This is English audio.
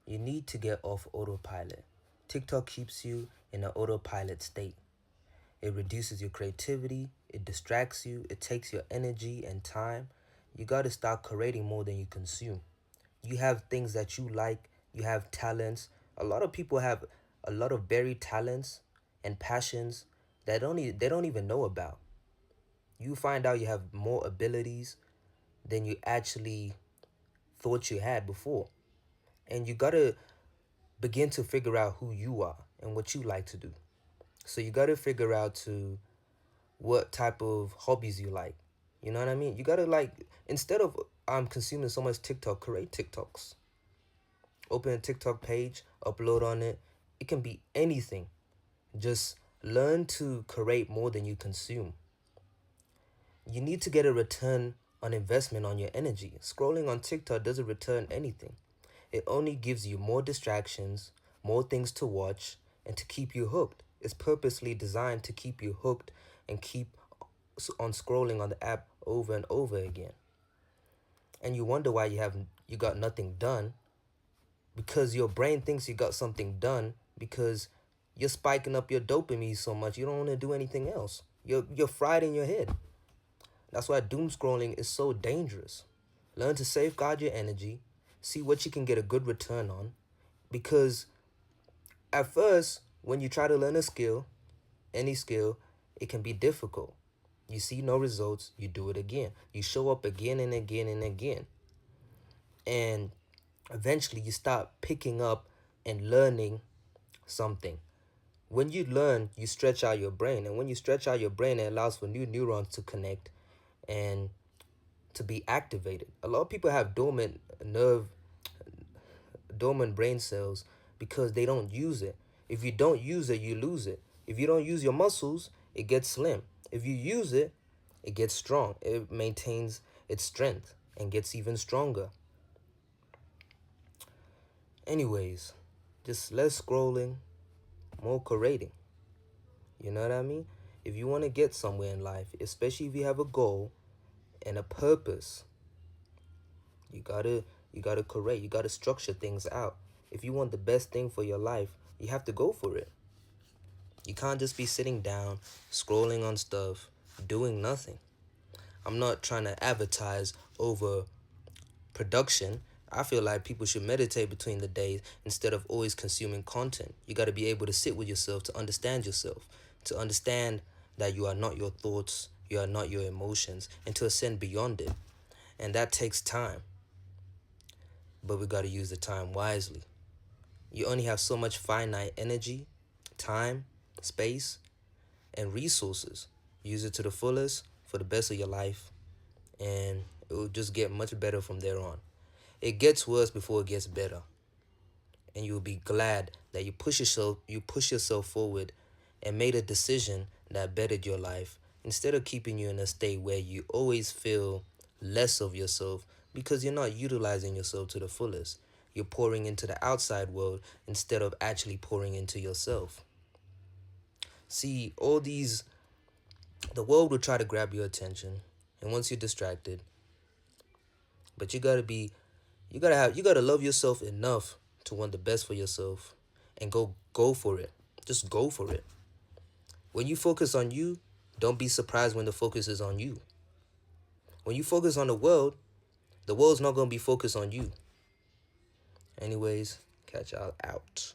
You need to get off autopilot. TikTok keeps you in an autopilot state. It reduces your creativity, it distracts you, it takes your energy and time. You got to start creating more than you consume. You have things that you like, you have talents. A lot of people have a lot of buried talents and passions that they don't even know about. You find out you have more abilities than you actually thought you had before. And you got to begin to figure out who you are and what you like to do. So you got to figure out to what type of hobbies you like. You know what I mean? You got to like instead of consuming so much TikTok, create TikToks. Open a TikTok page, upload on it. It can be anything. Just learn to create more than you consume. You need to get a return on investment on your energy. Scrolling on TikTok doesn't return anything. It only gives you more distractions, more things to watch, and to keep you hooked. It's purposely designed to keep you hooked and keep on scrolling on the app over and over again. And you wonder why you got nothing done, because your brain thinks you got something done because you're spiking up your dopamine so much you don't want to do anything else. You're fried in your head. That's why doom scrolling is so dangerous. Learn to safeguard your energy, see what you can get a good return on, because at first, when you try to learn a skill, any skill, it can be difficult. You see no results, you do it again. You show up again and again and again. And eventually you start picking up and learning something. When you learn, you stretch out your brain. And when you stretch out your brain, it allows for new neurons to connect and to be activated. A lot of people have dormant brain cells because they don't use it. If you don't use it, you lose it. If you don't use your muscles, it gets slim. If you use it, it gets strong. It maintains its strength and gets even stronger. Anyways, just less scrolling, more creating. You know what I mean? If you want to get somewhere in life, especially if you have a goal and a purpose, you gotta create. You gotta structure things out. If you want the best thing for your life, you have to go for it. You can't just be sitting down, scrolling on stuff, doing nothing. I'm not trying to advertise over production. I feel like people should meditate between the days instead of always consuming content. You got to be able to sit with yourself, to understand yourself, to understand that you are not your thoughts, you are not your emotions, and to ascend beyond it. And that takes time. But we got to use the time wisely. You only have so much finite energy, time, space, and resources. Use it to the fullest for the best of your life, and it will just get much better from there on. It gets worse before it gets better, and you'll be glad that you push yourself forward and made a decision that bettered your life instead of keeping you in a state where you always feel less of yourself because you're not utilizing yourself to the fullest. You're pouring into the outside world instead of actually pouring into yourself. See, the world will try to grab your attention, and once you're distracted, but you gotta love yourself enough to want the best for yourself and go for it. Just go for it. When you focus on you, don't be surprised when the focus is on you. When you focus on the world's not gonna be focused on you. Anyways, catch y'all out.